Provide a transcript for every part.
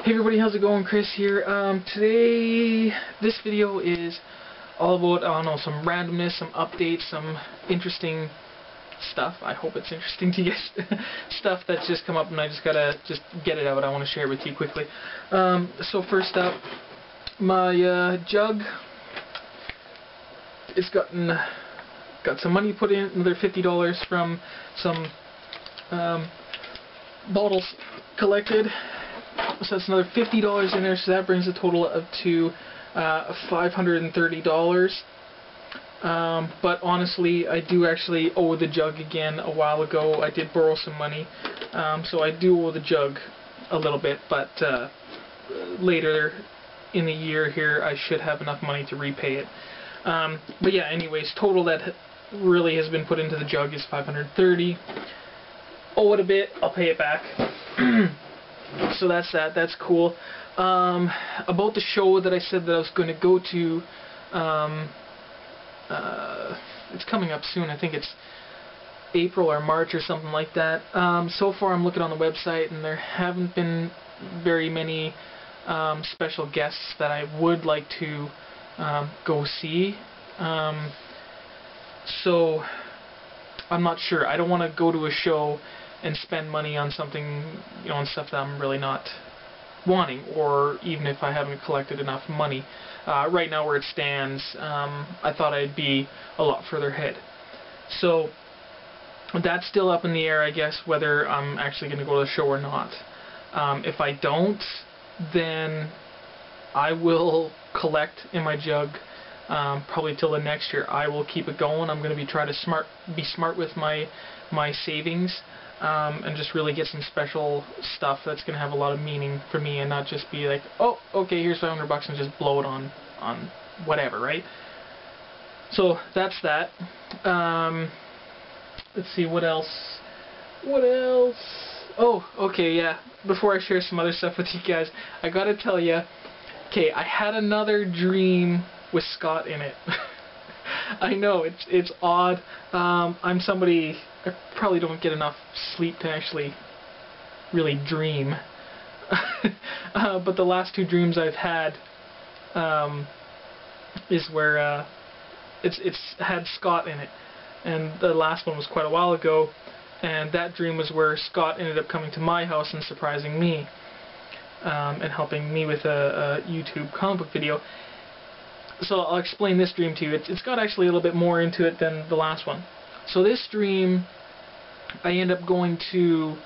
Hey everybody, how's it going? Chris here. Today, this video is all about, I don't know, some randomness, some updates, some interesting stuff. I hope it's interesting to you guys. Stuff that's just come up and I just gotta get it out. I want to share it with you quickly. So first up, my jug, it's got some money put in, another $50 from some bottles collected. So that's another $50 in there, so that brings the total up to $530. But honestly, I do actually owe the jug again a while ago. I did borrow some money, so I do owe the jug a little bit, but later in the year here I should have enough money to repay it. But yeah, anyways, total that really has been put into the jug is $530. Owe it a bit, I'll pay it back. So that's that. That's cool. About the show that I said that I was going to go to, it's coming up soon. I think it's April or March or something like that. So far I'm looking on the website and there haven't been very many special guests that I would like to go see. So I'm not sure. I don't want to go to a show and spend money on something, you know, on stuff that I'm really not wanting, or even if I haven't collected enough money. Right now where it stands, I thought I'd be a lot further ahead. So that's still up in the air, I guess, whether I'm actually going to go to the show or not. If I don't, then I will collect in my jug probably till the next year. I will keep it going. I'm going to be trying to be smart with my savings. And just really get some special stuff that's going to have a lot of meaning for me, and not just be like, oh, okay, here's $500 and just blow it on whatever, right? So that's that. Let's see, what else? Oh, okay, yeah. Before I share some other stuff with you guys, I gotta tell you, okay, I had another dream with Scott in it. I know, it's odd. I'm somebody, I probably don't get enough sleep to actually really dream. But the last two dreams I've had is where it's had Scott in it. And the last one was quite a while ago, and that dream was where Scott ended up coming to my house and surprising me, and helping me with a YouTube comic book video. So I'll explain this dream to you. It's got actually a little bit more into it than the last one. So this dream, I end up going to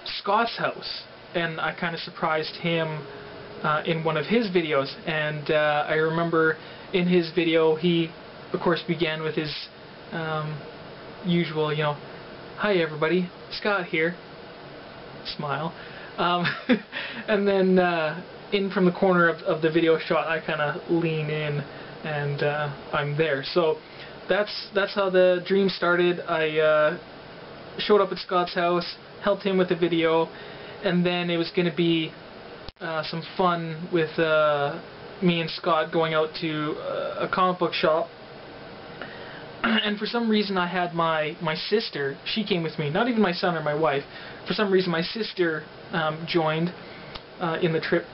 Scott's house, and I kind of surprised him in one of his videos. And I remember in his video, he, of course, began with his usual, you know, "Hi everybody, Scott here," smile. And then in from the corner of the video shot, I kind of lean in, and I'm there. So that's how the dream started. I showed up at Scott's house, helped him with the video, and then it was going to be some fun with me and Scott going out to a comic book shop. And for some reason I had my sister, she came with me, not even my son or my wife. For some reason my sister joined in the trip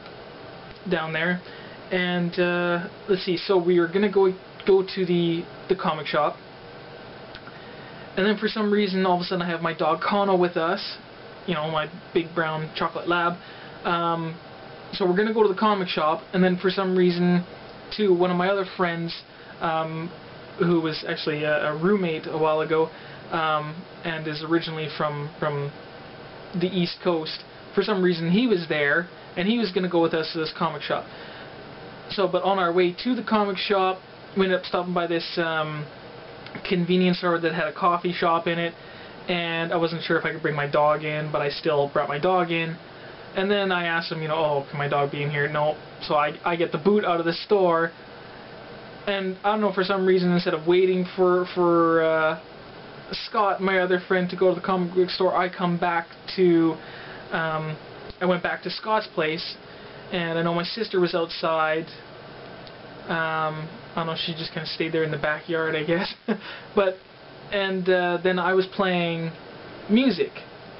down there, and let's see, so we were gonna go to the comic shop, and then for some reason all of a sudden I have my dog Kano with us, you know, my big brown chocolate lab. So we're gonna go to the comic shop, and then for some reason too, one of my other friends, who was actually a roommate a while ago, and is originally from the East Coast, for some reason he was there, and he was going to go with us to this comic shop. So, but on our way to the comic shop, we ended up stopping by this convenience store that had a coffee shop in it, and I wasn't sure if I could bring my dog in, but I still brought my dog in. And then I asked him, you know, oh, can my dog be in here? No. So I get the boot out of the store, and I don't know, for some reason, instead of waiting for Scott, my other friend, to go to the comic book store, I come back to I went back to Scott's place, and I know my sister was outside. I don't know, she just kind of stayed there in the backyard, I guess. Then I was playing music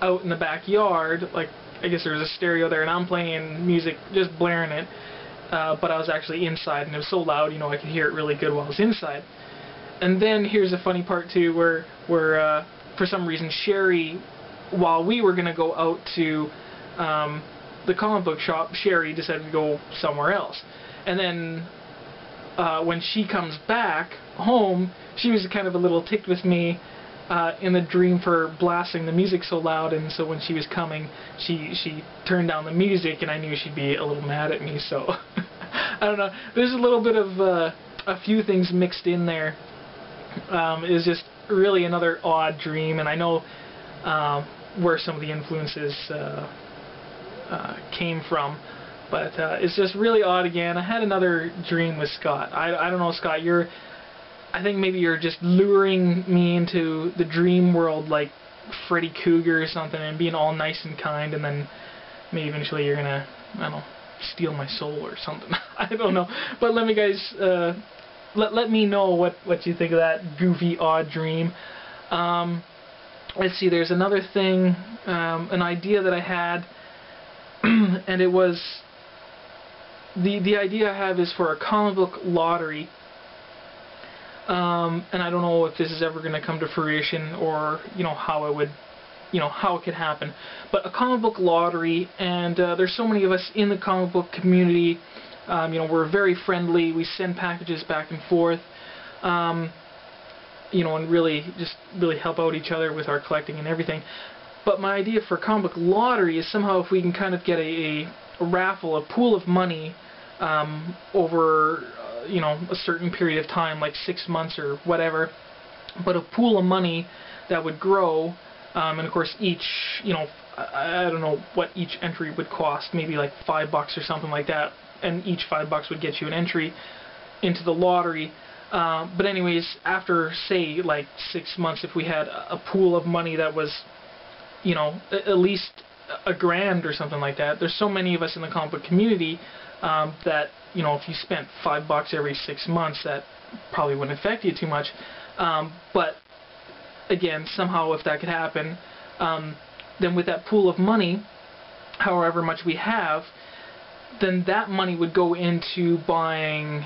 out in the backyard, like I guess there was a stereo there, and I'm playing music, just blaring it, but I was actually inside, and it was so loud, you know, I could hear it really good while I was inside. And then here's the funny part too, where for some reason Sherry, while we were gonna go out to the comic book shop, Sherry decided to go somewhere else. And then when she comes back home, she was kind of a little ticked with me in the dream for blasting the music so loud, and so when she was coming, she turned down the music, and I knew she'd be a little mad at me. So I don't know. There's a little bit of a few things mixed in there. It was just really another odd dream, and I know where some of the influences came from. But it's just really odd again. I had another dream with Scott. I don't know, Scott, I think maybe you're just luring me into the dream world like Freddy Krueger or something, and being all nice and kind, and then maybe eventually you're gonna, I don't know, steal my soul or something. I don't know. But let me guys, let me know what you think of that goofy, odd dream. Let's see, there's another thing, an idea that I had, and it was, the idea I have is for a comic book lottery, and I don't know if this is ever going to come to fruition, or, you know, how it would, you know, how it could happen, but a comic book lottery, and there's so many of us in the comic book community. You know, we're very friendly, we send packages back and forth, you know, and really help out each other with our collecting and everything. But my idea for a comic book lottery is somehow if we can kind of get a raffle, a pool of money over, you know, a certain period of time, like 6 months or whatever, but a pool of money that would grow, and of course each, you know, I don't know what each entry would cost, maybe like $5 or something like that, and each $5 would get you an entry into the lottery. But anyways, after, say, like 6 months, if we had a pool of money that was, you know, at least $1,000 or something like that. There's so many of us in the comic book community that, you know, if you spent $5 every 6 months, that probably wouldn't affect you too much. But again, somehow if that could happen, then with that pool of money, however much we have, then that money would go into buying,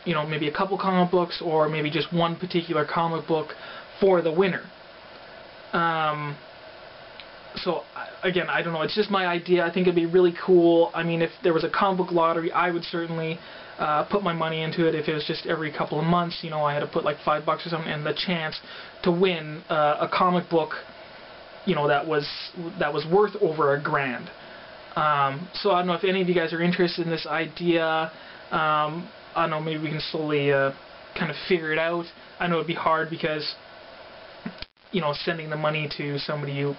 you know, maybe a couple comic books, or maybe just one particular comic book for the winner. So again, I don't know, it's just my idea. I think it'd be really cool. I mean, if there was a comic book lottery, I would certainly put my money into it. If it was just every couple of months, you know, I had to put like $5 or something, and the chance to win a comic book, you know, that was worth over $1,000. So I don't know if any of you guys are interested in this idea. I don't know, maybe we can slowly kind of figure it out. I know it'd be hard because, you know, sending the money to somebody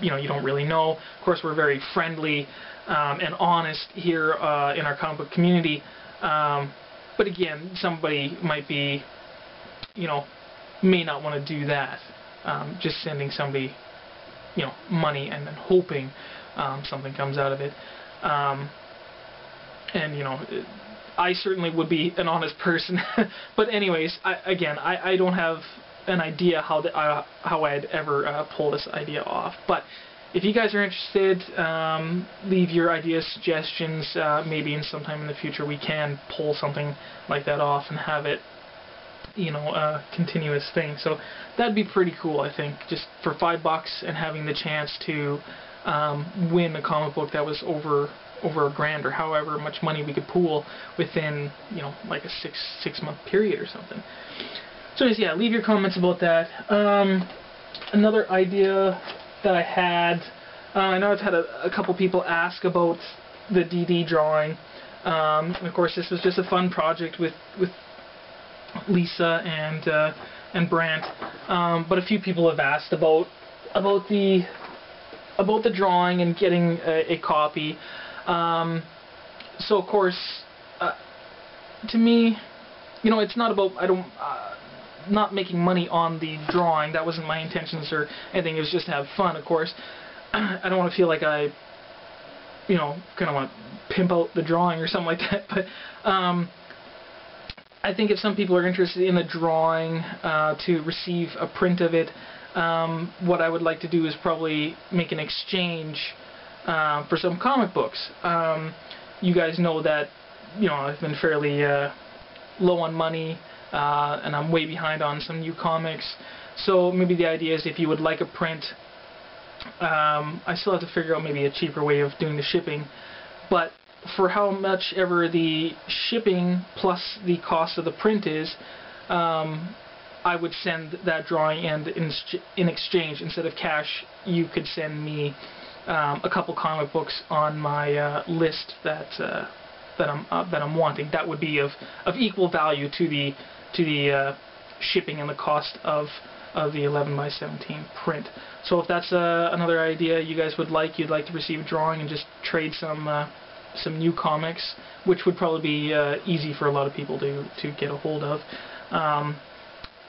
you know, you don't really know. Of course, we're very friendly and honest here in our comic book community. But again, somebody might be, you know, may not want to do that. Just sending somebody, you know, money and then hoping something comes out of it. And, you know, I certainly would be an honest person. But anyways, I don't have an idea how I'd ever pull this idea off. But if you guys are interested, leave your ideas, suggestions. Maybe in sometime in the future we can pull something like that off and have it, you know, a continuous thing. So that'd be pretty cool, I think, just for $5 and having the chance to win a comic book that was over $1,000, or however much money we could pool within, you know, like a six month period or something. So yeah, leave your comments about that. Another idea that I had, I know I've had a couple people ask about the DD drawing, and of course this was just a fun project with Lisa and Brant, but a few people have asked about the drawing and getting a copy. So of course, to me, you know, it's not about, not making money on the drawing. That wasn't my intentions or anything. It was just to have fun, of course. I don't want to feel like I, you know, kind of want to pimp out the drawing or something like that. But I think if some people are interested in the drawing to receive a print of it, what I would like to do is probably make an exchange for some comic books. You guys know that, you know, I've been fairly low on money, and I'm way behind on some new comics. So maybe the idea is if you would like a print, I still have to figure out maybe a cheaper way of doing the shipping, but for how much ever the shipping plus the cost of the print is, I would send that drawing, and in exchange, instead of cash, you could send me a couple comic books on my list that I'm wanting. That would be of equal value to the shipping and the cost of the 11x17 print. So if that's another idea you guys would like, you'd like to receive a drawing and just trade some new comics, which would probably be easy for a lot of people to get a hold of.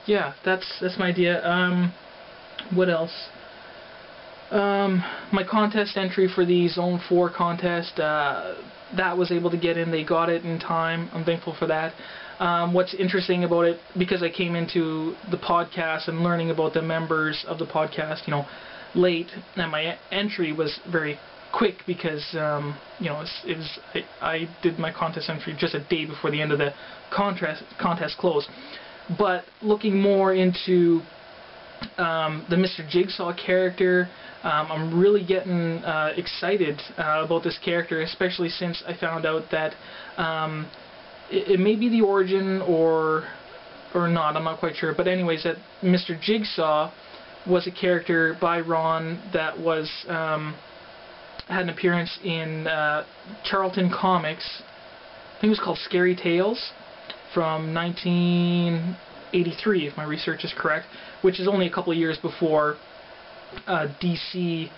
Yeah, that's my idea. What else? My contest entry for the Zone 4 contest, that was able to get in. They got it in time. I'm thankful for that. What's interesting about it, because I came into the podcast and learning about the members of the podcast, you know, late, and my entry was very quick because, you know, I did my contest entry just a day before the end of the contest closed. But looking more into the Mr. Jigsaw character, I'm really getting excited about this character, especially since I found out that it may be the origin or not, I'm not quite sure, but anyways, that Mr. Jigsaw was a character by Ron that was had an appearance in Charlton Comics. I think it was called Scary Tales from 1983, if my research is correct, which is only a couple of years before DC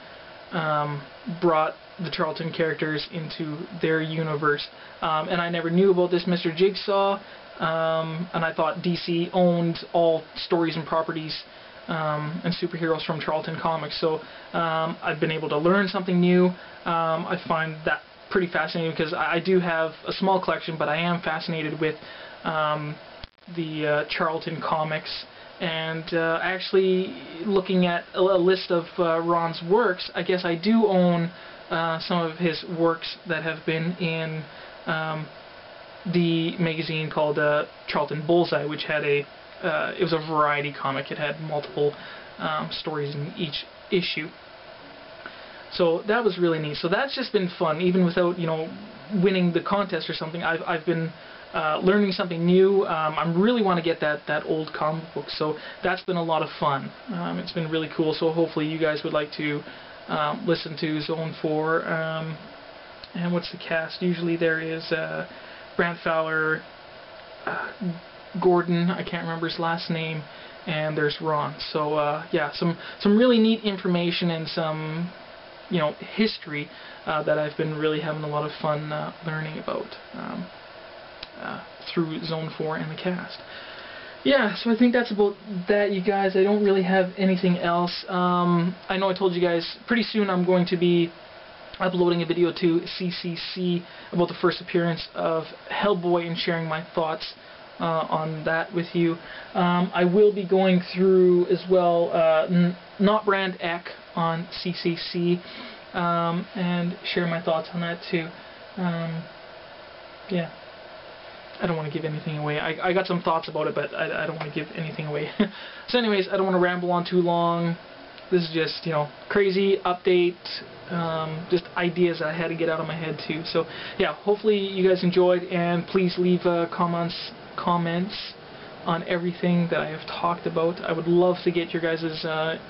brought the Charlton characters into their universe. And I never knew about this Mr. Jigsaw, and I thought DC owned all stories and properties and superheroes from Charlton Comics. So I've been able to learn something new. I find that pretty fascinating because I do have a small collection, but I am fascinated with the Charlton Comics. And actually, looking at a list of Ron's works, I guess I do own some of his works that have been in the magazine called Charlton Bullseye, which had it was a variety comic. It had multiple stories in each issue. So that was really neat. So that's just been fun, even without, you know, winning the contest or something. I've been learning something new. I really want to get that old comic book, so that's been a lot of fun. It's been really cool, so hopefully you guys would like to listen to Zone 4. And what's the cast? Usually there is Brant Fowler, Gordon, I can't remember his last name, and there's Ron. So yeah, some really neat information and some, you know, history that I've been really having a lot of fun learning about. Through Zone 4 and the cast. Yeah, so I think that's about that, you guys. I don't really have anything else. I know I told you guys pretty soon I'm going to be uploading a video to CCC about the first appearance of Hellboy and sharing my thoughts on that with you. I will be going through as well Not Brand Ek on CCC and share my thoughts on that too. Yeah. I don't want to give anything away. I got some thoughts about it, but I don't want to give anything away. So anyways, I don't want to ramble on too long. This is just, you know, crazy update, just ideas that I had to get out of my head too. So yeah, hopefully you guys enjoyed, and please leave comments on everything that I have talked about. I would love to get your guys'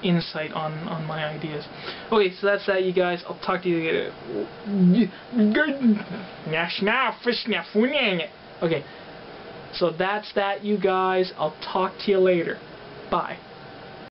insight on my ideas. Okay, so that's that, you guys. I'll talk to you later. Okay, so that's that, you guys. I'll talk to you later. Bye.